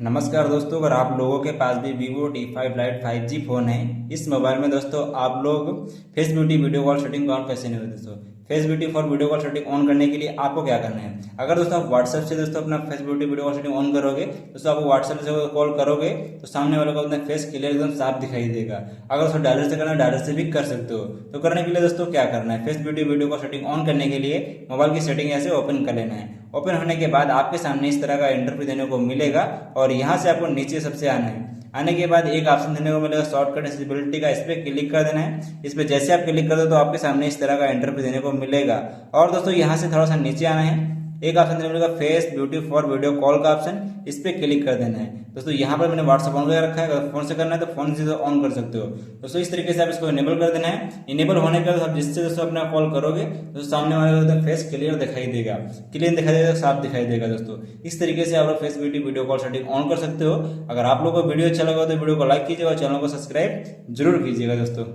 नमस्कार दोस्तों, अगर आप लोगों के पास भी Vivo T5 Lite 5G phone है, इस मोबाइल में दोस्तों आप लोग face beauty video call setting on कैसे नहीं होते दोस्तों। Face beauty for video call setting on करने के लिए आपको क्या करना है, अगर दोस्तों आप व्हाट्सएप से दोस्तों अपना face beauty video call setting on करोगे, दोस्तों आप व्हाट्सएप से कॉल करोगे तो सामने वाले को अपना फेस क्लियर एकदम साफ दिखाई देगा। अगर दोस्तों डायलर से करना है, डायलर से भी कर सकते हो। तो करने के लिए दोस्तों क्या करना है, face beauty video call setting on करने के लिए मोबाइल की सेटिंग ऐसे ओपन कर लेना है। ओपन होने के बाद आपके सामने इस तरह का इंटरव्यू देने को मिलेगा और यहाँ से आपको नीचे सबसे आना है। आने के बाद एक ऑप्शन देने को मिलेगा शॉर्टकट एक्सेसिबिलिटी का, इस पर क्लिक कर देना है। इस पर जैसे आप क्लिक कर दो तो आपके सामने इस तरह का इंटरव्यू देने को मिलेगा। और दोस्तों यहाँ से थोड़ा सा नीचे आना है, एक ऑप्शन देने को मिलेगा face beauty for video call का ऑप्शन, इस पर क्लिक कर देना है। दोस्तों यहाँ पर मैंने व्हाट्सएप ऑन कर रखा है, अगर फोन से करना है तो फोन से ऑन कर सकते हो। दोस्तों इस तरीके से आप इसको इनेबल कर देना है। इनेबल होने के बाद आप जिससे दोस्तों अपना कॉल करोगे तो सामने वाले का फेस क्लियर दिखाई देगा, साफ दिखाई देगा। दोस्तों इस तरीके से आप लोग face beauty video call setting on कर सकते हो। अगर आप लोगों को वीडियो अच्छा लगा तो वीडियो को लाइक कीजिएगा और चैनल को सब्सक्राइब जरूर कीजिएगा दोस्तों।